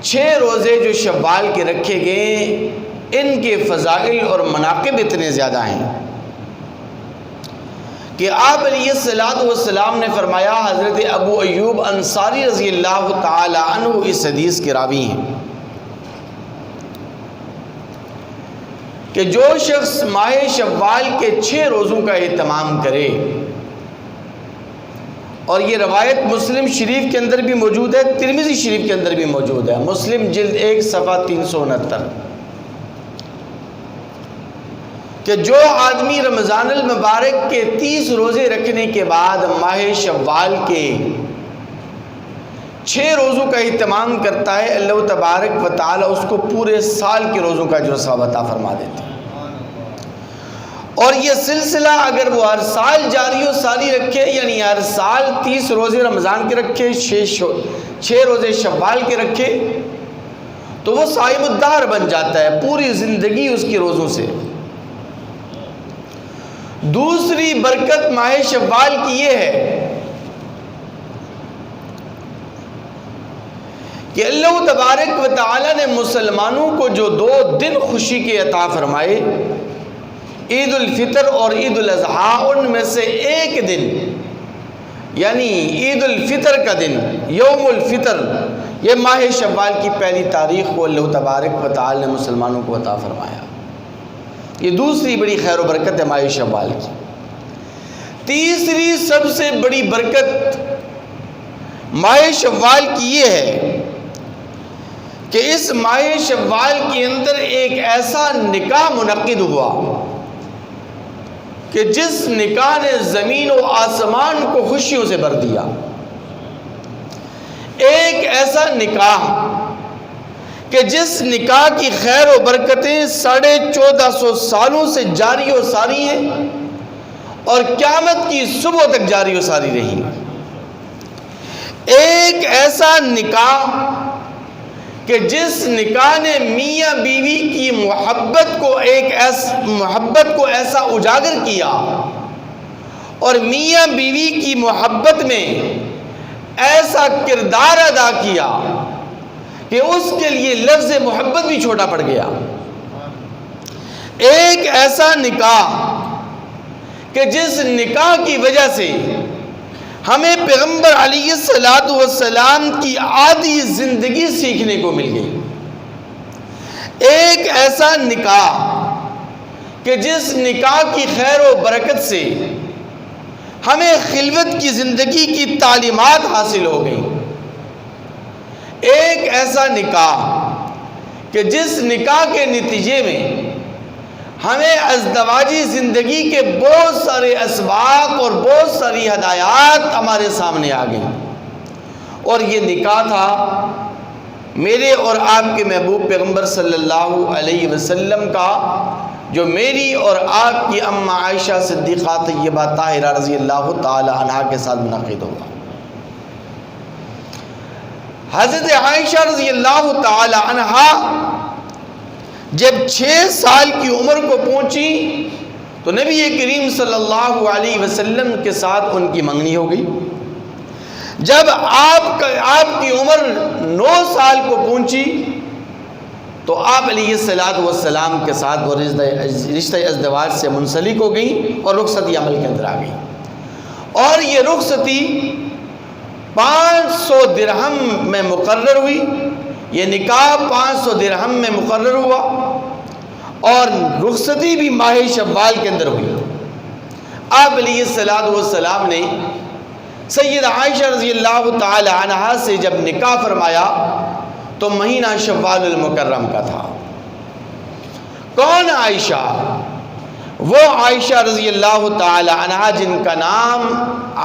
6 روزے جو شوال کے رکھے گئے ان کے فضائل اور مناقب اتنے زیادہ ہیں کہ آپ علیہ السلام نے فرمایا، حضرت ابو ایوب انصاری رضی اللہ تعالی عنہ اس حدیث کے راوی ہیں، کہ جو شخص ماہ شوال کے 6 روزوں کا اہتمام کرے، اور یہ روایت مسلم شریف کے اندر بھی موجود ہے، ترمذی شریف کے اندر بھی موجود ہے، مسلم جلد 1 صفحہ 369، کہ جو آدمی رمضان المبارک کے 30 روزے رکھنے کے بعد ماہ شوال کے 6 روزوں کا اہتمام کرتا ہے، اللہ تبارک و تعالی اس کو پورے سال کے روزوں کا جو ثواب عطا فرما دیتے ہیں۔ اور یہ سلسلہ اگر وہ ہر سال جاری و ساری رکھے، یعنی ہر سال 30 روزے رمضان کے رکھے، 6 روزے شوال کے رکھے، تو وہ صائم الدہر بن جاتا ہے، پوری زندگی اس کی روزوں سے۔ دوسری برکت ماہ شوال کی یہ ہے کہ اللہ تبارک و تعالی نے مسلمانوں کو جو 2 دن خوشی کے عطا فرمائے، عید الفطر اور عید الاضحیٰ، ان میں سے ایک دن یعنی عید الفطر کا دن، یوم الفطر، یہ ماہ شوال کی 1 تاریخ کو اللہ تبارک و تعالی نے مسلمانوں کو عطا فرمایا۔ یہ دوسری بڑی خیر و برکت ہے ماہ شوال کی۔ تیسری سب سے بڑی برکت ماہ شوال کی یہ ہے کہ اس ماہ شوال کے اندر ایک ایسا نکاح منعقد ہوا کہ جس نکاح نے زمین و آسمان کو خوشیوں سے بھر دیا۔ ایک ایسا نکاح کہ جس نکاح کی خیر و برکتیں 1450 سالوں سے جاری و ساری ہیں اور قیامت کی صبح تک جاری و ساری رہی۔ ایک ایسا نکاح کہ جس نکاح نے میاں بیوی کی محبت کو ایسا اجاگر کیا اور میاں بیوی کی محبت میں ایسا کردار ادا کیا کہ اس کے لیے لفظ محبت بھی چھوٹا پڑ گیا۔ ایک ایسا نکاح کہ جس نکاح کی وجہ سے ہمیں پیغمبر علیہ السلام کی عادی زندگی سیکھنے کو مل گئی۔ ایک ایسا نکاح کہ جس نکاح کی خیر و برکت سے ہمیں خلوت کی زندگی کی تعلیمات حاصل ہو گئی۔ ایک ایسا نکاح کہ جس نکاح کے نتیجے میں ہمیں ازدواجی زندگی کے بہت سارے اسباق اور بہت ساری ہدایات ہمارے سامنے آ گئیں، اور یہ نکاح تھا میرے اور آپ کے محبوب پیغمبر صلی اللہ علیہ وسلم کا، جو میری اور آپ کی اماں عائشہ صدیقہ طیبہ طاہرہ رضی اللہ تعالی عنہا کے ساتھ منعقد ہوا۔ حضرت عائشہ رضی اللہ تعالی عنہا جب 6 سال کی عمر کو پہنچی تو نبی کریم صلی اللہ علیہ وسلم کے ساتھ ان کی منگنی ہو گئی۔ جب آپ کی عمر 9 سال کو پہنچی تو آپ علیہ السلام کے ساتھ وہ رشتہ ازدواج سے منسلک ہو گئی اور رخصتی عمل کے اندر آ گئی، اور یہ رخصتی 500 درہم میں مقرر ہوئی۔ یہ نکاح 500 درہم میں مقرر ہوا اور رخصتی بھی ماہ شوال کے اندر ہوئی۔ آپ علیہ السلام نے سید عائشہ رضی اللہ تعالی عنہا سے جب نکاح فرمایا تو مہینہ شوال المکرم کا تھا۔ کون عائشہ؟ وہ عائشہ رضی اللہ تعالی عنہا جن کا نام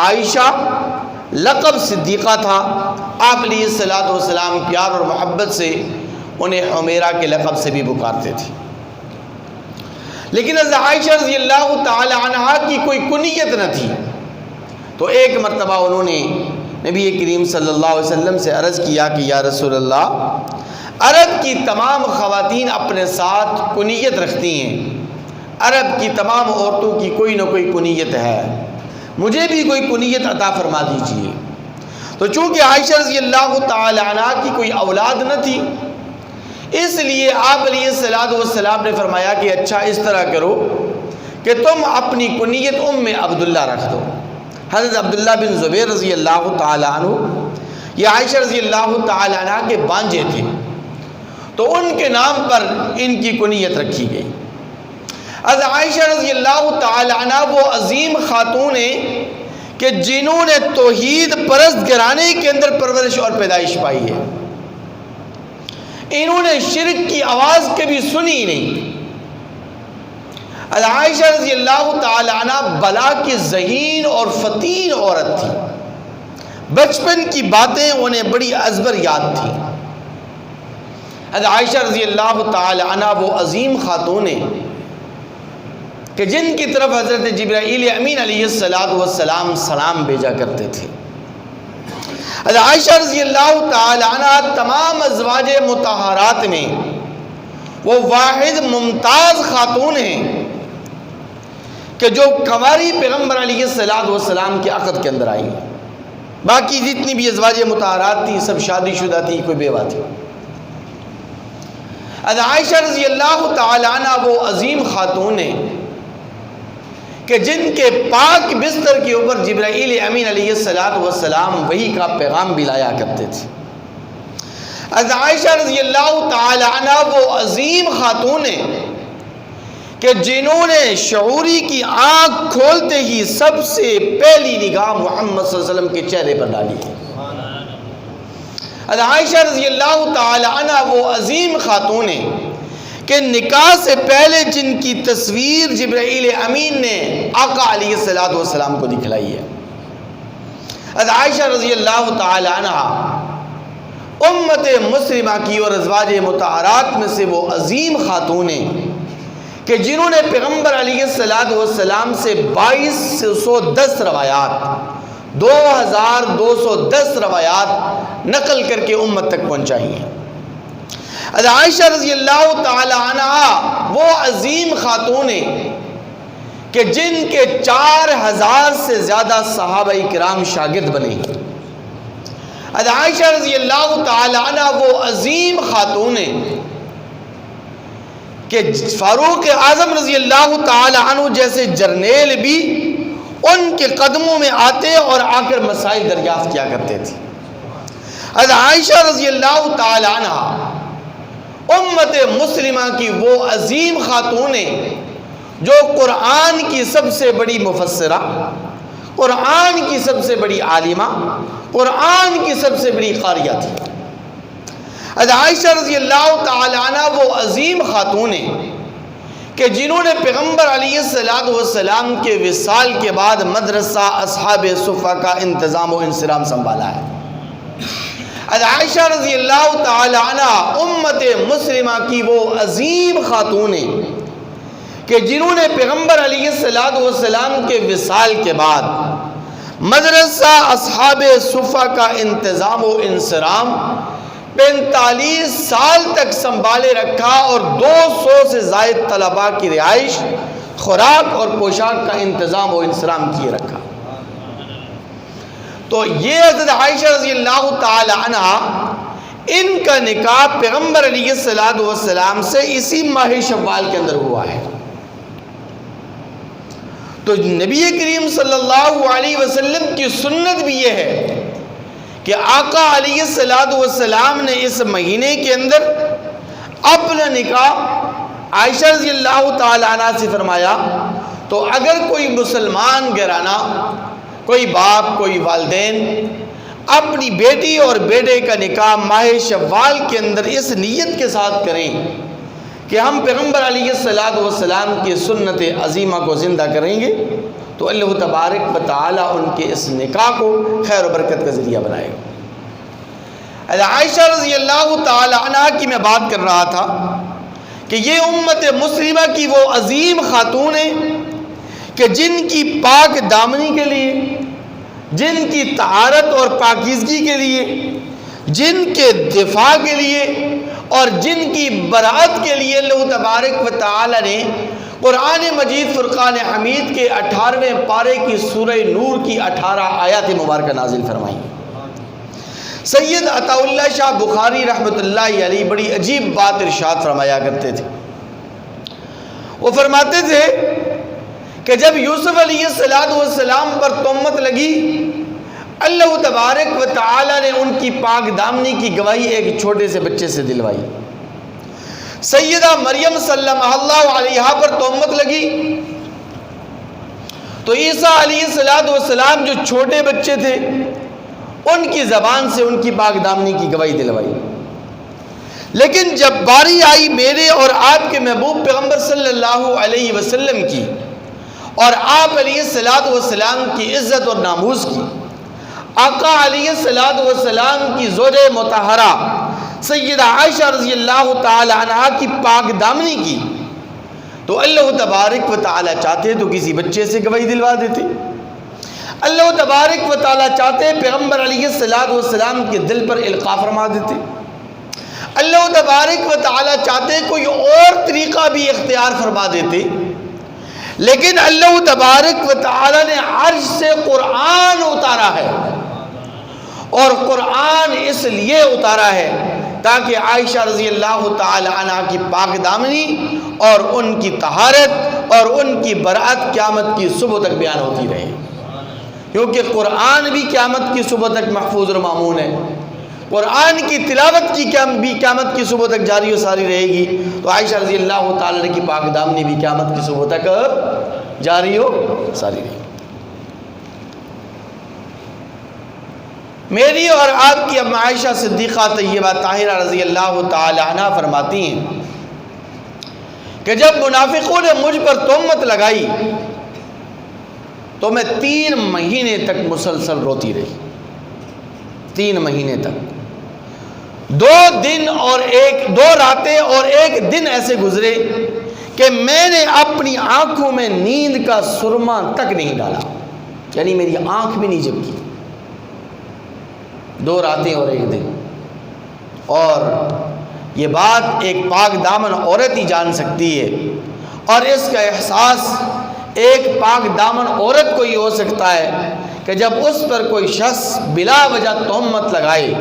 عائشہ لقب صدیقہ تھا۔ آپ علیہ السلام پیار اور محبت سے انہیں حمیرہ کے لقب سے بھی پکارتے تھے، لیکن حضرت عائشہ رضی اللہ تعالی عنہا کی کوئی کنیت نہ تھی۔ تو ایک مرتبہ انہوں نے نبی کریم صلی اللہ علیہ وسلم سے عرض کیا کہ یا رسول اللہ، عرب کی تمام خواتین اپنے ساتھ کنیت رکھتی ہیں، عرب کی تمام عورتوں کی کوئی نہ کوئی کنیت ہے، مجھے بھی کوئی کنیت عطا فرما دیجیے۔ تو تو چونکہ عائشہ رضی اللہ تعالی عنہ کی کوئی اولاد نہ تھی، اس لیے آپ علیہ السلام نے فرمایا کہ اچھا اس طرح کرو کہ تم اپنی کنیت ام عبداللہ رکھ دو۔ حضرت عبداللہ بن زبیر رضی اللہ تعالی عنہ یہ عائشہ رضی اللہ تعالی عنہ کے بانجے تھے، تو ان کے نام پر ان کی کنیت رکھی گئی۔ حضرت عائشہ رضی اللہ تعالی عنہ وہ عظیم خاتون ہیں کہ جنہوں نے توحید پرست گھرانے کے اندر پرورش اور پیدائش پائی ہے۔ انہوں نے شرک کی آواز کبھی سنی نہیں۔ عائشہ رضی اللہ تعالی عنہ بلا کی ذہین اور فتین عورت تھی، بچپن کی باتیں انہیں بڑی ازبر یاد تھی۔ عائشہ رضی اللہ تعالی عنہ وہ عظیم خاتون ہیں کہ جن کی طرف حضرت جبرائیل امین علیہ السلام سلام بھیجا کرتے تھے۔ عائشہ رضی اللہ تعالی عنہ تمام ازواج مطہرات میں وہ واحد ممتاز خاتون ہیں کہ جو کنواری پیغمبر علیہ السلام کے عقد کے اندر آئی ہیں۔ باقی جتنی بھی ازواج مطہرات تھی سب شادی شدہ تھی، کوئی بیوہ تھی۔ عائشہ رضی اللہ تعالی عنہ وہ عظیم خاتون ہیں کہ جن کے پاک بستر کے اوپر جبرائیل امین علیہ السلام وحی کا پیغام بھی لایا کرتے تھے۔ عائشہ رضی اللہ تعالی عنہ وہ عظیم خاتون ہیں کہ جنہوں نے شعوری کی آنکھ کھولتے ہی سب سے پہلی نگاہ محمد صلی اللہ علیہ وسلم کے چہرے پر ڈالی ہے۔ عائشہ رضی اللہ تعالی عنہ وہ عظیم خاتون ہیں کہ نکاح سے پہلے جن کی تصویر جبرائیل امین نے آقا علیہ السلام کو دکھلائی ہے۔ عائشہ رضی اللہ تعالی عنہ امت مسلمہ کی اور ازواج مطہرات میں سے وہ عظیم خاتون ہیں کہ جنہوں نے پیغمبر علیہ السلام سے 2210 روایات 2210 روایات نقل کر کے امت تک پہنچائی ہیں۔ عائشہ رضی اللہ تعالی عنہ وہ عظیم خاتون ہیں کہ جن کے 4000 سے زیادہ صحابہ کرام شاگرد بنے۔ عائشہ رضی اللہ تعالی عنہ وہ عظیم خاتون ہیں کہ فاروق اعظم رضی اللہ تعالی عنہ جیسے جرنیل بھی ان کے قدموں میں آتے اور آ کر مسائل دریافت کیا کرتے تھے۔ عائشہ رضی اللہ تعالی عنہ امت مسلمہ کی وہ عظیم خاتون ہیں جو قرآن کی سب سے بڑی مفسرہ، قرآن کی سب سے بڑی عالمہ، قرآن کی سب سے بڑی قاریہ تھی۔ عائشہ رضی اللہ تعالی عنہ وہ عظیم خاتون ہیں کہ جنہوں نے پیغمبر علیہ السلام کے وصال کے بعد مدرسہ اصحاب صفہ کا انتظام و انصرام سنبھالا ہے۔ عائشہ رضی اللہ تعالی عنہ امت مسلمہ کی وہ عظیم خاتون ہیں کہ جنہوں نے پیغمبر علیہ السلام کے وصال کے بعد مدرسہ اصحاب صفہ کا انتظام و انصرام 45 سال تک سنبھالے رکھا اور 200 سے زائد طلباء کی رہائش، خوراک اور پوشاک کا انتظام و انصرام کیے رکھا۔ تو یہ حضرت عائشہ رضی اللہ تعالی عنہ ان کا نکاح پیغمبر علیہ السلام سے اسی ماہ شوال کے اندر ہوا ہے۔ تو نبی کریم صلی اللہ علیہ وسلم کی سنت بھی یہ ہے کہ آقا علیہ السلام نے اس مہینے کے اندر اپنا نکاح عائشہ رضی اللہ تعالی عنہ سے فرمایا۔ تو اگر کوئی مسلمان گھرانہ، کوئی باپ، کوئی والدین اپنی بیٹی اور بیٹے کا نکاح ماہ شوال کے اندر اس نیت کے ساتھ کریں کہ ہم پیغمبر علیہ السلام کی سنت عظیمہ کو زندہ کریں گے، تو اللہ تبارک و تعالیٰ ان کے اس نکاح کو خیر و برکت کا ذریعہ بنائے گا۔ عائشہ رضی اللہ تعالی عنہ کی میں بات کر رہا تھا کہ یہ امت مسلمہ کی وہ عظیم خاتون ہیں کہ جن کی پاک دامنی کے لیے، جن کی طہارت اور پاکیزگی کے لیے، جن کے دفاع کے لیے اور جن کی برات کے لیے اللہ تبارک و تعالی نے قرآن مجید فرقان حمید کے 18ویں پارے کی سورہ نور کی 18 آیات مبارکہ نازل فرمائی۔ سید عطا اللہ شاہ بخاری رحمۃ اللہ علیہ بڑی عجیب بات ارشاد فرمایا کرتے تھے۔ وہ فرماتے تھے کہ جب یوسف علیہ السلام پر تہمت لگی، اللہ تبارک و تعالی نے ان کی پاک دامنی کی گواہی ایک چھوٹے سے بچے سے دلوائی۔ سیدہ مریم سلام اللہ علیہا پر تہمت لگی تو عیسیٰ علیہ السلام جو چھوٹے بچے تھے ان کی زبان سے ان کی پاک دامنی کی گواہی دلوائی۔ لیکن جب باری آئی میرے اور آپ کے محبوب پیغمبر صلی اللہ علیہ وسلم کی اور آپ علیہ السلام کی عزت اور ناموس کی، آقا علیہ السلام کی زوج مطہرہ سیدہ عائشہ رضی اللہ تعالی عنہا کی پاک دامنی کی، تو اللہ تبارک و تعالی چاہتے تو کسی بچے سے گواہی دلوا دیتے۔ اللہ تبارک و تعالی چاہتے پیغمبر علیہ السلام کے دل پر القاء فرما دیتے۔ اللہ تبارک و تعالی چاہتے کوئی اور طریقہ بھی اختیار فرما دیتے، لیکن اللہ تبارک و تعالی نے عرش سے قرآن اتارا ہے، اور قرآن اس لیے اتارا ہے تاکہ عائشہ رضی اللہ تعالی عنہ کی پاک دامنی اور ان کی طہارت اور ان کی برأت قیامت کی صبح تک بیان ہوتی رہے، کیونکہ قرآن بھی قیامت کی صبح تک محفوظ اور مامون ہے۔ قرآن کی تلاوت کی بھی قیامت کی صبح تک جاری و ساری رہے گی، تو عائشہ رضی اللہ تعالی عنہ کی پاک دامنی بھی قیامت کی صبح تک جاری و ساری رہے گی۔ میری اور آپ کی ام عائشہ صدیقہ طیبہ طاہرہ رضی اللہ تعالی عنہ فرماتی ہیں کہ جب منافقوں نے مجھ پر تہمت لگائی تو میں 3 مہینے تک مسلسل روتی رہی۔ 3 مہینے تک 2 راتیں اور 1 دن ایسے گزرے کہ میں نے اپنی آنکھوں میں نیند کا سرما تک نہیں ڈالا، یعنی میری آنکھ بھی نہیں جھپکی۔ 2 راتیں اور 1 دن، اور یہ بات ایک پاک دامن عورت ہی جان سکتی ہے، اور اس کا احساس ایک پاک دامن عورت کو ہی ہو سکتا ہے کہ جب اس پر کوئی شخص بلا وجہ تہمت لگائے،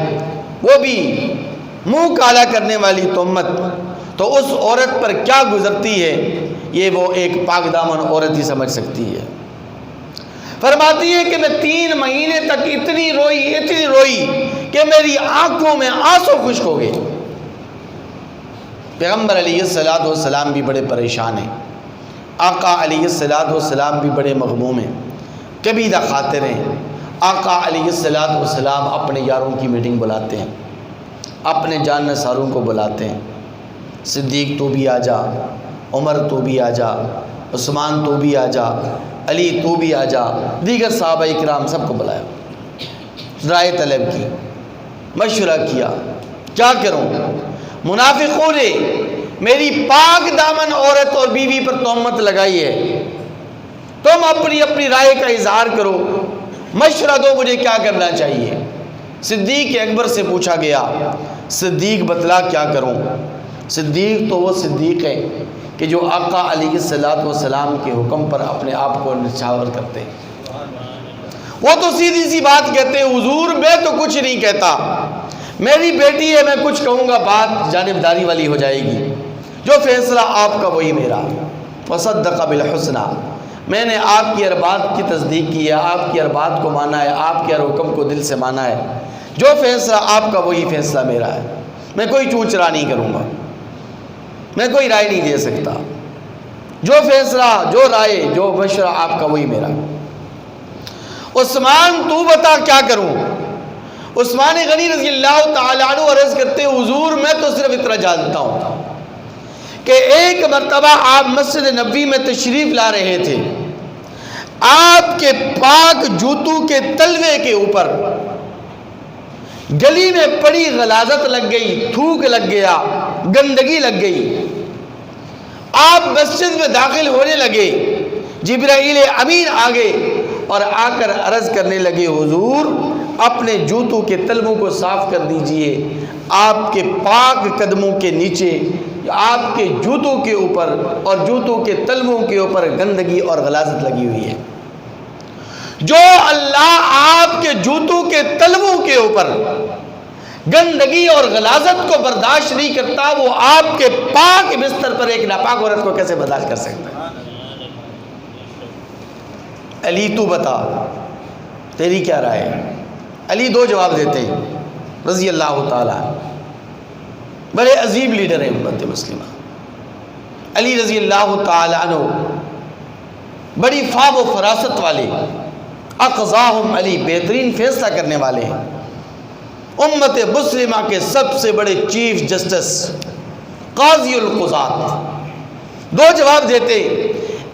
وہ بھی منہ کالا کرنے والی تہمت، تو اس عورت پر کیا گزرتی ہے یہ وہ ایک پاک دامن عورت ہی سمجھ سکتی ہے۔ فرماتی ہے کہ میں 3 مہینے تک اتنی روئی کہ میری آنکھوں میں آنسو خشک ہو گئے۔ پیغمبر علیہ السلام بھی بڑے پریشان ہیں، آقا علیہ السلام بھی بڑے مغموم ہیں، کبیدہ خاطر ہیں۔ آقا علیہ السلام اپنے یاروں کی میٹنگ بلاتے ہیں، اپنے جان نثاروں کو بلاتے ہیں، صدیق تو بھی آ جا، عمر تو بھی آ جا، عثمان تو بھی آ جا، علی تو بھی آ جا، دیگر صحابہ اکرام سب کو بلایا، رائے طلب کی، مشورہ کیا، کیا کروں؟ منافقوں نے میری پاک دامن عورت اور بیوی پر تہمت لگائی ہے، تم اپنی رائے کا اظہار کرو، مشورہ دو مجھے کیا کرنا چاہیے۔ صدیق اکبر سے پوچھا گیا، صدیق بتلا کیا کروں؟ صدیق تو وہ صدیق ہے کہ جو آقا علیہ السلام کے حکم پر اپنے آپ کو نچھاور کرتے ہیں۔ وہ تو سیدھی سی بات کہتے ہیں، حضور میں تو کچھ نہیں کہتا، میری بیٹی ہے، میں کچھ کہوں گا بات جانبداری والی ہو جائے گی، جو فیصلہ آپ کا وہی میرا۔ وصدق بالحسنى، میں نے آپ کی ہر بات کی تصدیق کی ہے، آپ کی ہر بات کو مانا ہے، آپ کے ہر حکم کو دل سے مانا ہے، جو فیصلہ آپ کا وہی فیصلہ میرا ہے، میں کوئی چونچرا نہیں کروں گا، میں کوئی رائے نہیں دے سکتا، جو فیصلہ، جو رائے، جو مشورہ آپ کا وہی میرا۔ عثمان تو بتا کیا کروں؟ عثمان غنی رضی اللہ تعالیٰ عنہ عرض کرتے، حضور میں تو صرف اتنا جانتا ہوں کہ ایک مرتبہ آپ مسجد نبوی میں تشریف لا رہے تھے، آپ کے پاک جوتوں کے تلوے کے اوپر گلی میں پڑی غلاظت لگ گئی، تھوک لگ گیا، گندگی لگ گئی، آپ مسجد میں داخل ہونے لگے، جبرائیل امین آگے اور آ کر عرض کرنے لگے، حضور اپنے جوتوں کے تلووں کو صاف کر دیجئے، آپ کے پاک قدموں کے نیچے، آپ کے جوتوں کے اوپر اور جوتوں کے تلووں کے اوپر گندگی اور غلاظت لگی ہوئی ہے۔ جو اللہ آپ کے جوتوں کے تلووں کے اوپر گندگی اور غلاظت کو برداشت نہیں کرتا، وہ آپ کے پاک بستر پر ایک ناپاک عورت کو کیسے برداشت کر سکتا ہے؟ علی تو بتا تیری کیا رائے ہے؟ علی دو جواب دیتے ہیں رضی اللہ تعالیٰ، بڑے عظیم لیڈر ہیں امت مسلمہ۔ علی رضی اللہ تعالیٰ عنہ بڑی فام و فراست والے، اقضاہم علی، بہترین فیصلہ کرنے والے ہیں، امت مسلمہ کے سب سے بڑے چیف جسٹس، قاضی القضات۔ دو جواب دیتے،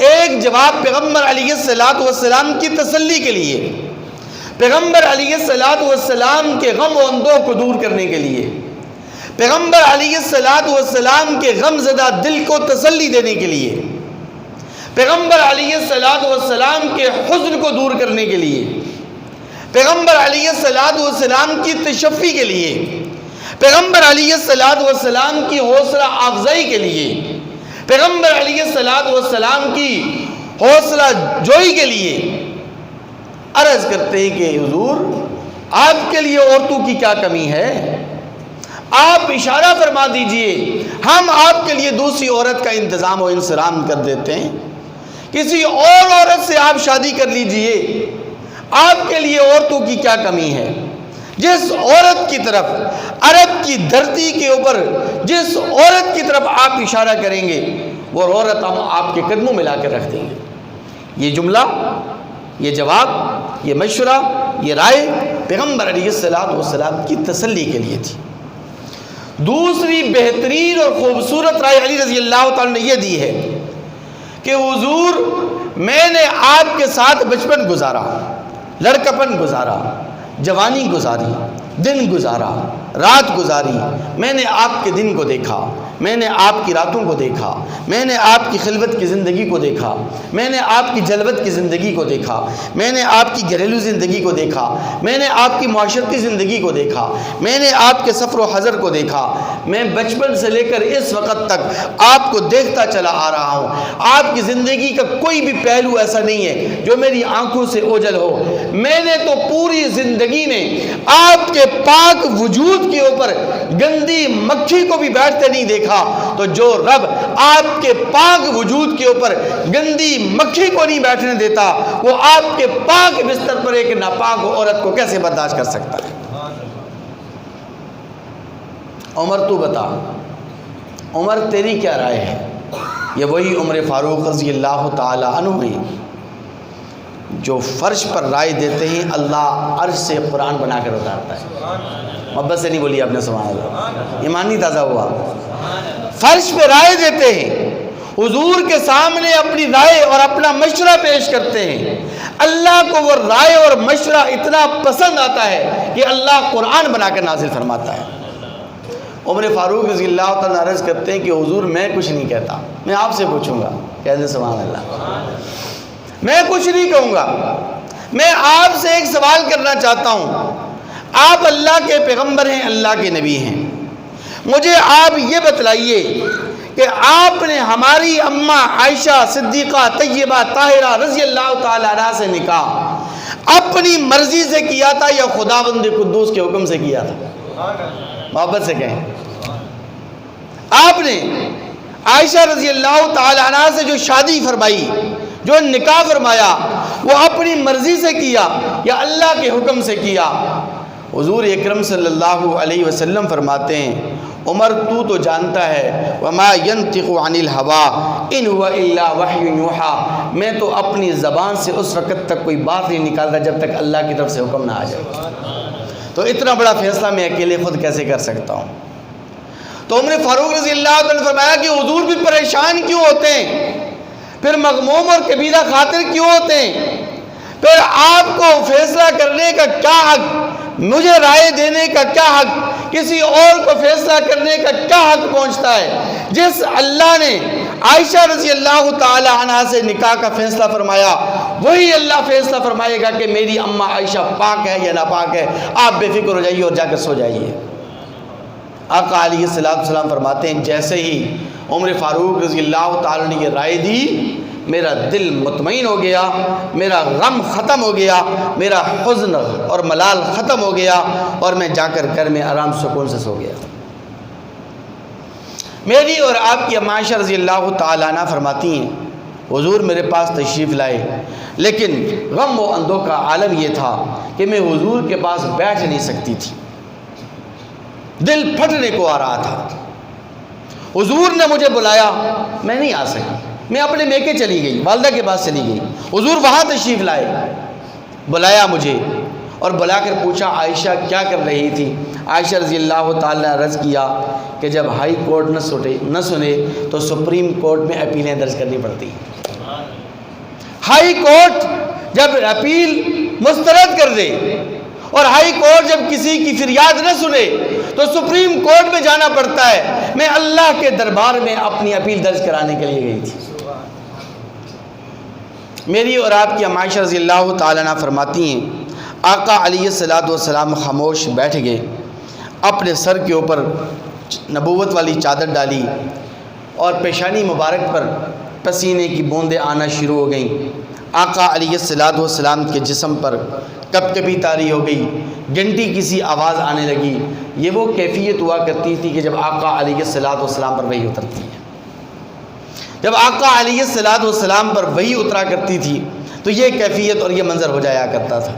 ایک جواب پیغمبر علیہ السلام کی تسلی کے لیے، پیغمبر علیہ السلام کے غم و اندوہ کو دور کرنے کے لیے، پیغمبر علیہ السلام کے غم زدہ دل کو تسلی دینے کے لیے، پیغمبر علیہ السلام کے حزن کو دور کرنے کے لیے، پیغمبر علیہ السلام کی تشفی کے لیے، پیغمبر علیہ السلام کی حوصلہ افزائی کے لیے، پیغمبر علیہ السلام کی حوصلہ جوئی کے لیے عرض کرتے ہیں کہ حضور آپ کے لیے عورتوں کی کیا کمی ہے؟ آپ اشارہ فرما دیجئے، ہم آپ کے لیے دوسری عورت کا انتظام و انصرام کر دیتے ہیں، کسی اور عورت سے آپ شادی کر لیجئے، آپ کے لیے عورتوں کی کیا کمی ہے؟ جس عورت کی طرف عرب کی دھرتی کے اوپر جس عورت کی طرف آپ اشارہ کریں گے وہ عورت ہم آپ کے قدموں میں لا کے رکھ دیں گے۔ یہ جملہ، یہ جواب، یہ مشورہ، یہ رائے پیغمبر علیہ السلام کی تسلی کے لیے تھی۔ دوسری بہترین اور خوبصورت رائے علی رضی اللہ تعالیٰ نے یہ دی ہے کہ حضور میں نے آپ کے ساتھ بچپن گزارا، لڑکپن گزارا، جوانی گزاری، دن گزارا، رات گزاری، میں نے آپ کے دن کو دیکھا، میں نے آپ کی راتوں کو دیکھا، میں نے آپ کی خلوت کی زندگی کو دیکھا، میں نے آپ کی جلوت کی زندگی کو دیکھا، میں نے آپ کی گھریلو زندگی کو دیکھا، میں نے آپ کی معاشرتی زندگی کو دیکھا، میں نے آپ کے سفر و حضر کو دیکھا، میں بچپن سے لے کر اس وقت تک آپ کو دیکھتا چلا آ رہا ہوں، آپ کی زندگی کا کوئی بھی پہلو ایسا نہیں ہے جو میری آنکھوں سے اوجھل ہو، میں نے تو پوری زندگی میں آپ کے پاک وجود کے اوپر گندی مکھی کو بھی بیٹھتے نہیں دیکھا، تو جو رب آپ کے پاک وجود کے اوپر گندی مکھی کو نہیں بیٹھنے دیتا وہ آپ کے پاک بستر پر ایک ناپاک عورت کو کیسے برداشت کر سکتا ہے؟ عمر تو بتا، عمر تیری کیا رائے ہے؟ یہ وہی عمر فاروق رضی اللہ تعالی عنہ ہیں جو فرش پر رائے دیتے ہیں اللہ عرش سے قرآن بنا کر اتارتا ہے۔ محبت سے نہیں بولی آپ نے سبحان اللہ، ایمان نہیں تازہ ہوا؟ فرش پہ رائے دیتے ہیں، حضور کے سامنے اپنی رائے اور اپنا مشورہ پیش کرتے ہیں، اللہ کو وہ رائے اور مشورہ اتنا پسند آتا ہے کہ اللہ قرآن بنا کر نازل فرماتا ہے۔ عمر فاروق رضی اللہ تعالیٰ عرض کرتے ہیں کہ حضور میں کچھ نہیں کہتا، میں آپ سے پوچھوں گا، کہتے سبحان اللہ، میں کچھ نہیں کہوں گا، میں آپ سے ایک سوال کرنا چاہتا ہوں، آپ اللہ کے پیغمبر ہیں، اللہ کے نبی ہیں، مجھے آپ یہ بتلائیے کہ آپ نے ہماری اماں عائشہ صدیقہ طیبہ طاہرہ رضی اللہ تعالیٰ عنہ سے نکاح اپنی مرضی سے کیا تھا یا خداوند قدوس کے حکم سے کیا تھا؟ محبت سے کہیں، آپ نے عائشہ رضی اللہ تعالیٰ عنہ سے جو شادی فرمائی، جو نکاح فرمایا، وہ اپنی مرضی سے کیا یا اللہ کے حکم سے کیا؟ حضور اکرم صلی اللہ علیہ وسلم فرماتے ہیں عمر تو جانتا ہے وما ينطق عن الهوى ان هو الا وحی یوحى، میں تو اپنی زبان سے اس وقت تک کوئی بات نہیں نکالتا جب تک اللہ کی طرف سے حکم نہ آ جائے، تو اتنا بڑا فیصلہ میں اکیلے خود کیسے کر سکتا ہوں؟ تو عمر فاروق رضی اللہ عنہ نے فرمایا کہ حضور بھی پریشان کیوں ہوتے ہیں، پھر مغموم اور کبیرہ خاطر کیوں ہوتے ہیں، پھر آپ کو فیصلہ کرنے کا کیا حق، مجھے رائے دینے کا کیا حق، کسی اور کو فیصلہ کرنے کا کیا حق پہنچتا ہے؟ جس اللہ نے عائشہ رضی اللہ تعالی عنہ سے نکاح کا فیصلہ فرمایا وہی اللہ فیصلہ فرمائے گا کہ میری اماں عائشہ پاک ہے یا ناپاک ہے، آپ بے فکر ہو جائیے اور جا کر سو جائیے۔ آقا علیہ السلام فرماتے ہیں جیسے ہی عمر فاروق رضی اللہ تعالیٰ نے یہ رائے دی، میرا دل مطمئن ہو گیا، میرا غم ختم ہو گیا، میرا حزن اور ملال ختم ہو گیا، اور میں جا کر گھر میں آرام سکون سے سو گیا۔ میری اور آپ کی اماں عائشہ رضی اللہ تعالیٰ عنہ فرماتی ہیں حضور میرے پاس تشریف لائے، لیکن غم و اندوہ کا عالم یہ تھا کہ میں حضور کے پاس بیٹھ نہیں سکتی تھی، دل پھٹنے کو آ رہا تھا۔ حضور نے مجھے بلایا، میں نہیں آ سکی، میں اپنے میکے چلی گئی، والدہ کے پاس چلی گئی۔ حضور وہاں تشریف لائے، بلایا مجھے اور بلا کر پوچھا عائشہ کیا کر رہی تھی؟ عائشہ رضی اللہ تعالیٰ نے عرض کیا کہ جب ہائی کورٹ نہ سنے تو سپریم کورٹ میں اپیلیں درج کرنی پڑتی۔ ہائی کورٹ جب اپیل مسترد کر دے اور ہائی کورٹ جب کسی کی فریاد نہ سنے تو سپریم کورٹ میں جانا پڑتا ہے۔ میں اللہ کے دربار میں اپنی اپیل درج کرانے کے لیے گئی تھی۔ میری اور آپ کی اماں عائشہ رضی اللہ تعالیٰ عنہ فرماتی ہیں آقا علیہ السلام خاموش بیٹھ گئے، اپنے سر کے اوپر نبوت والی چادر ڈالی اور پیشانی مبارک پر پسینے کی بوندیں آنا شروع ہو گئیں۔ آقا علیہ السلام کے جسم پر کب کبھی طاری ہو گئی، گھنٹی کسی آواز آنے لگی۔ یہ وہ کیفیت ہوا کرتی تھی کہ جب آقا علیہ السلام پر وحی اترتی ہے، جب آقا علیہ السلام پر وحی اترا کرتی تھی تو یہ کیفیت اور یہ منظر ہو جایا کرتا تھا۔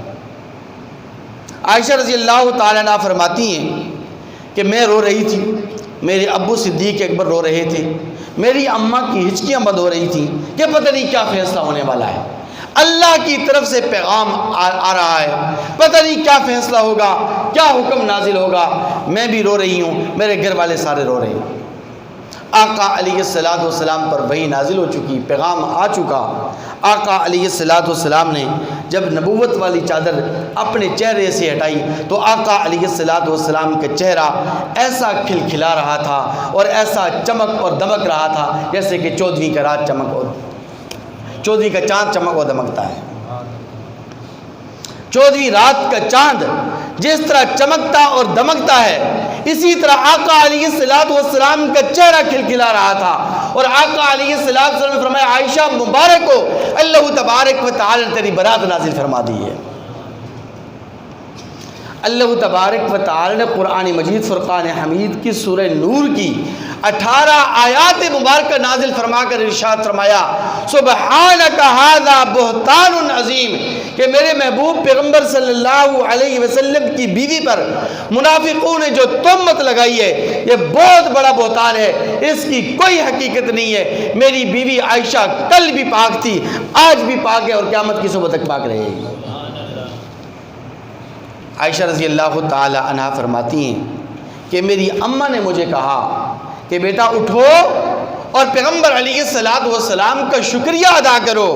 عائشہ رضی اللہ تعالیٰ عنہ فرماتی ہیں کہ میں رو رہی تھی، میرے ابو صدیق اکبر رو رہے تھے، میری اماں کی ہچکیاں بند ہو رہی تھیں کہ پتہ نہیں کیا فیصلہ ہونے والا ہے، اللہ کی طرف سے پیغام آ رہا ہے، پتہ نہیں کیا فیصلہ ہوگا، کیا حکم نازل ہوگا۔ میں بھی رو رہی ہوں، میرے گھر والے سارے رو رہے ہیں۔ آقا علیہ السلام پر وحی نازل ہو چکی، پیغام آ چکا۔ آقا علیہ السلام نے جب نبوت والی چادر اپنے چہرے سے ہٹائی تو آقا علیہ السلام کا چہرہ ایسا کھلکھلا رہا تھا اور ایسا چمک اور دمک رہا تھا جیسے کہ 14ویں کا رات چمک اور 14ویں کا چاند چمک اور دمکتا ہے۔ 14ویں رات کا چاند جس طرح چمکتا اور دمکتا ہے، اسی طرح آقا علیہ السلام کا چہرہ کھلکھلا رہا تھا، اور آقا علیہ السلام نے فرمایا عائشہ مبارک ہو، اللہ تبارک و تعالی نے تیری برات نازل فرما دی ہے۔ اللہ تبارک و تعالی نے قرآن مجید فرقان حمید کی سورہ نور کی 18 آیات مبارکہ نازل فرما کر ارشاد فرمایا سبحانک ھذا بہتان عظیم، کہ میرے محبوب پیغمبر صلی اللہ علیہ وسلم کی بیوی پر منافقوں نے جو تہمت لگائی ہے یہ بہت بڑا بہتان ہے، اس کی کوئی حقیقت نہیں ہے۔ میری بیوی عائشہ کل بھی پاک تھی، آج بھی پاک ہے اور قیامت کی صبح تک پاک رہے گی۔ عائشہ رضی اللہ تعالی عنہا فرماتی ہیں کہ میری اماں نے مجھے کہا کہ بیٹا اٹھو اور پیغمبر علیہ السلام کا شکریہ ادا کرو۔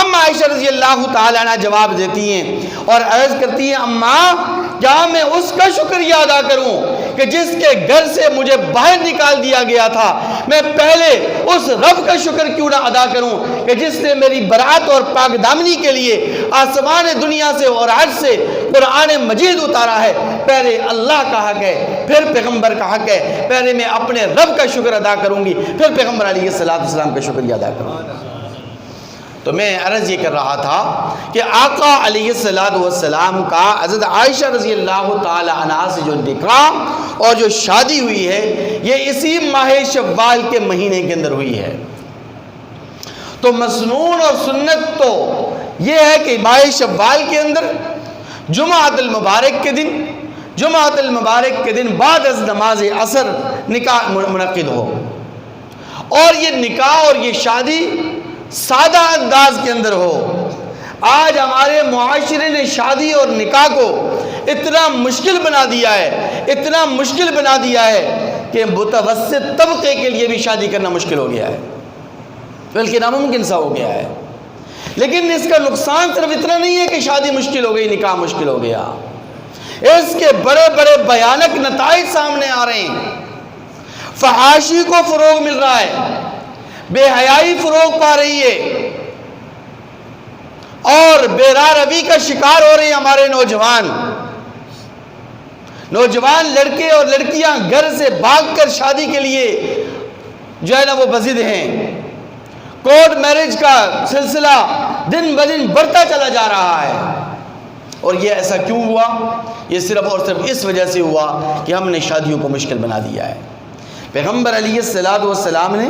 اماں عائشہ رضی اللہ تعالی عنہ جواب دیتی ہیں اور عرض کرتی ہیں اماں کیا میں اس کا شکریہ ادا کروں کہ جس کے گھر سے مجھے باہر نکال دیا گیا تھا؟ میں پہلے اس رب کا شکر کیوں نہ ادا کروں کہ جس نے میری برات اور پاک دامنی کے لیے آسمان دنیا سے اور عرش سے قرآن مجید اتارا ہے۔ پہلے اللہ کا حق ہے، پھر پیغمبر کا حق ہے، پہلے میں اپنے رب کا شکر ادا کروں گی، پھر پیغمبر علیہ السلام کا شکریہ ادا کروں گی۔ تو میں عرض یہ کر رہا تھا کہ آقا علیہ السلام کا حضرت عائشہ رضی اللہ تعالی عنہا سے جو نکاح اور جو شادی ہوئی ہے یہ اسی ماہ شوال کے مہینے کے اندر ہوئی ہے۔ تو مسنون اور سنت تو یہ ہے کہ ماہ شوال کے اندر جمعۃ المبارک کے دن بعد از نماز عصر نکاح منعقد ہو، اور یہ نکاح اور یہ شادی سادہ انداز کے اندر ہو۔ آج ہمارے معاشرے نے شادی اور نکاح کو اتنا مشکل بنا دیا ہے کہ متوسط طبقے کے لیے بھی شادی کرنا مشکل ہو گیا ہے، بلکہ ناممکن سا ہو گیا ہے۔ لیکن اس کا نقصان صرف اتنا نہیں ہے کہ شادی مشکل ہو گئی، نکاح مشکل ہو گیا، اس کے بڑے بڑے بھیانک نتائج سامنے آ رہے ہیں۔ فحاشی کو فروغ مل رہا ہے، بے حیائی فروغ پا رہی ہے، اور بے راہ روی کا شکار ہو رہے ہیں ہمارے نوجوان لڑکے اور لڑکیاں گھر سے بھاگ کر شادی کے لیے جو ہے نا وہ بزد ہیں۔ کورٹ میرج کا سلسلہ دن بدن بڑھتا چلا جا رہا ہے. اور یہ ایسا کیوں ہوا؟ یہ صرف اور صرف اس وجہ سے ہوا کہ ہم نے شادیوں کو مشکل بنا دیا ہے. پیغمبر علیہ السلام نے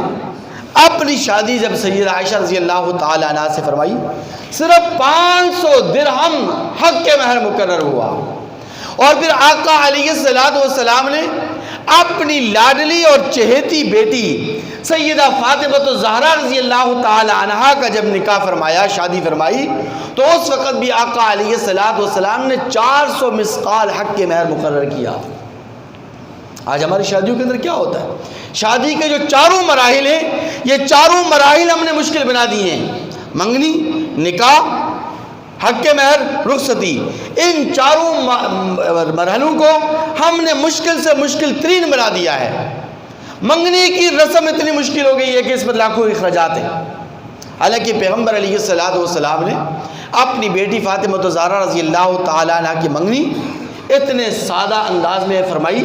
اپنی شادی جب سیدہ عائشہ رضی اللہ تعالی عنہ سے فرمائی، صرف 500 درہم حق کے مہر مقرر ہوا. اور پھر آقا علیہ السلام نے اپنی لاڈلی اور چہیتی بیٹی سیدہ فاطمہ الزہرا رضی اللہ تعالی عنہا کا جب نکاح فرمایا، شادی فرمائی، تو اس وقت بھی آقا علیہ السلام نے 400 مسقال حق کے مہر مقرر کیا. آج ہماری شادیوں کے اندر کیا ہوتا ہے؟ شادی کے جو چاروں مراحل ہیں، یہ چاروں مراحل ہم نے مشکل بنا دیے ہیں. منگنی، نکاح، حق کے مہر، رخصتی، ان چاروں مرحلوں کو ہم نے مشکل سے مشکل ترین بنا دیا ہے. منگنی کی رسم اتنی مشکل ہو گئی ہے کہ اس پر لاکھوں اخراجات ہیں. حالانکہ پیغمبر علیہ السلام نے اپنی بیٹی فاطمہ الزہرا رضی اللہ تعالی عنہ کی منگنی اتنے سادہ انداز میں فرمائی.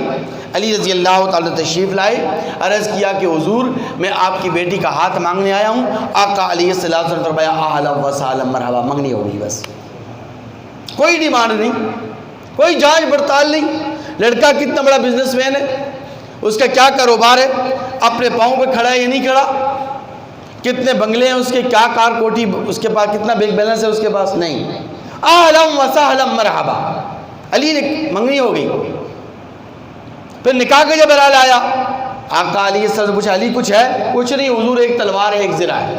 علی رضی اللہ تعالیٰ تشریف لائے، عرض کیا کہ حضور میں آپ کی بیٹی کا ہاتھ مانگنے آیا ہوں. آقا علیہ السلام نے فرمایا اہلا وسہلا مرحبا، منگنی ہوگی بس. کوئی ڈیمانڈ نہیں، کوئی جانچ پڑتال نہیں. لڑکا کتنا بڑا بزنس مین ہے، اس کا کیا کاروبار ہے، اپنے پاؤں پہ کھڑا ہے یا نہیں کھڑا، کتنے بنگلے ہیں اس کے، کیا کار کوٹھی اس کے پاس، کتنا بینک بیلنس ہے اس کے پاس، نہیں. اہلا وسہلا مرحبا، علی نے منگنی ہو گئی. پھر نکاح کا جب حال آیا، آقا علیہ السلام سے پوچھا علی کچھ ہے؟ کچھ نہیں حضور، ایک تلوار ہے، ایک زرہ ہے.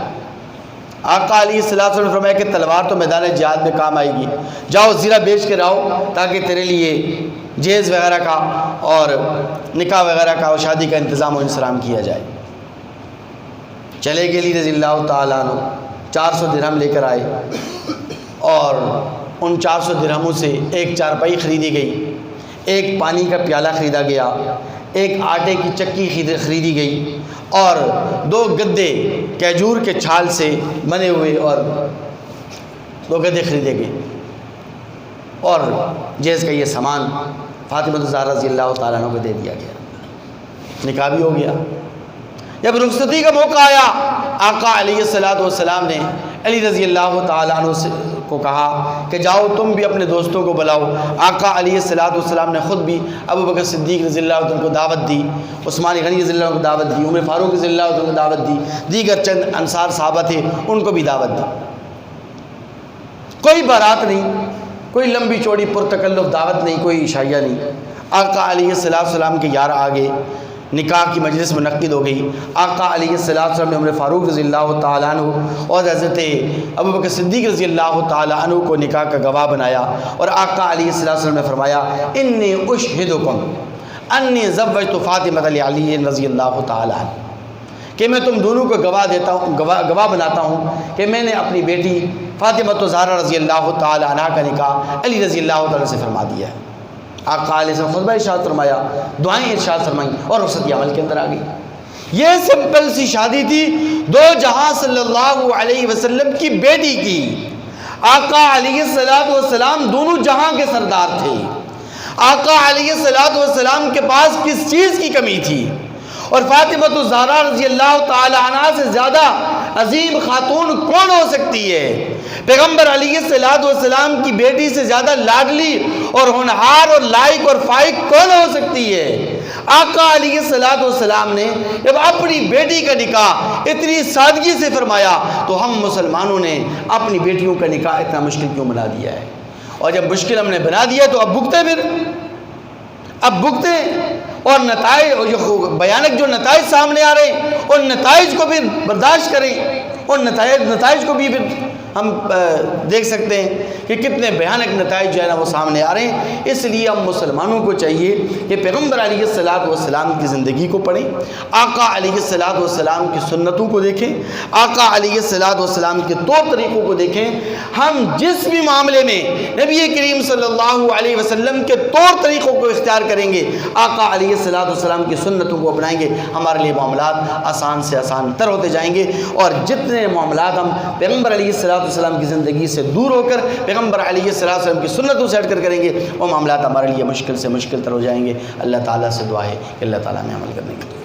آقا علیہ السلام نے فرمایا کہ تلوار تو میدان جہاد میں کام آئے گی، جاؤ زرہ بیچ کے رہو تاکہ تیرے لیے جہیز وغیرہ کا اور نکاح وغیرہ کا اور شادی کا انتظام و انصرام کیا جائے. چلے گئے علی رضی اللہ تعالیٰ عنہ، 400 درہم لے کر آئے اور ان 400 درہموں سے ایک چارپائی خریدی گئی، ایک پانی کا پیالہ خریدا گیا، ایک آٹے کی چکی خریدی گئی اور 2 گدے کھجور کے چھال سے بنے ہوئے اور 2 گدے خریدے گئے. اور جہیز کا یہ سامان فاطمہ الزہرا رضی اللہ تعالیٰ عنہ کو دے دیا گیا. نکاح بھی ہو گیا. جب رخصتی کا موقع آیا، آقا علیہ السلام نے علی رضی اللہ تعالیٰ عنہ کو کہا کہ جاؤ تم بھی اپنے دوستوں کو بلاؤ. آقا علیہ السلام نے خود بھی ابو بکر صدیق رضی اللہ عنہ کو دعوت دی، عثمان غنی رضی اللہ عنہ کو دعوت دی، عمر فاروق رضی اللہ عنہ کو دعوت دی، دیگر چند انصار صحابہ تھے ان کو بھی دعوت دی. کوئی بارات نہیں، کوئی لمبی چوڑی پرتکلف دعوت نہیں، کوئی عشائیہ نہیں. آقا علیہ السلام کے یار آگے نکاح کی مجلس منعقد ہو گئی. آقا علیہ السلام نے عمر فاروق رضی اللہ تعالیٰ عنہ اور حضرت ابو بکر صدیق رضی اللہ تعالیٰ عنہ کو نکاح کا گواہ بنایا اور آقا علیہ السلام نے فرمایا انی اشہدکم انی زوجت فاطمہ علی رضی اللہ تعالیٰ عنہ، کہ میں تم دونوں کو گواہ بناتا ہوں کہ میں نے اپنی بیٹی فاطمہ الزہرا رضی اللہ تعالیٰ عنہ کا نکاح علی رضی اللہ تعالیٰ سے فرما دیا ہے. آقا علیہ السلام خطبہ ارشاد فرمایا، دعائیں ارشاد فرمائیں اور رخصتی عمل کے اندر آ گئی. یہ سمپل سی شادی تھی 2 جہاں صلی اللہ علیہ وسلم کی بیٹی کی. آقا علیہ السلام دونوں جہاں کے سردار تھے. آقا علیہ السلام کے پاس کس چیز کی کمی تھی؟ اور فاطمہ الزہرا رضی اللہ تعالی عنہ سے زیادہ عظیم خاتون کون ہو سکتی ہے؟ پیغمبر علیہ السلام کی بیٹی سے زیادہ لاڈلی اور ہونہار اور لائق اور فائق کون ہو سکتی ہے؟ آقا علیہ السلام نے جب اپنی بیٹی کا نکاح اتنی سادگی سے فرمایا تو ہم مسلمانوں نے اپنی بیٹیوں کا نکاح اتنا مشکل کیوں بنا دیا ہے؟ اور جب مشکل ہم نے بنا دیا تو اب بھگتے اور نتائج بیانک جو نتائج سامنے آ رہے ہیں ان نتائج کو بھی برداشت کریں. ان نتائج کو بھی پھر ہم دیکھ سکتے ہیں کہ کتنے بھیانک نتائج جو ہے نا وہ سامنے آ رہے ہیں. اس لیے ہم مسلمانوں کو چاہیے کہ پیغمبر علیہ السلام کی زندگی کو پڑھیں، آقا علیہ السلام کی سنتوں کو دیکھیں، آقا علیہ السلام کے طور طریقوں کو دیکھیں. ہم جس بھی معاملے میں نبی کریم صلی اللہ علیہ وسلم کے طور طریقوں کو اختیار کریں گے، آقا علیہ السلام کی سنتوں کو اپنائیں گے، ہمارے لیے معاملات آسان سے آسان تر ہوتے جائیں گے. اور جتنے معاملات ہم پیغمبر علیہ السلام کی زندگی سے دور ہو کر پیغمبر علیہ السلام کی سنتوں سے ہٹ کر کریں گے، وہ معاملات ہمارے لیے مشکل سے مشکل تر ہو جائیں گے. اللہ تعالیٰ سے دعا ہے کہ اللہ تعالیٰ میں عمل کرنے کی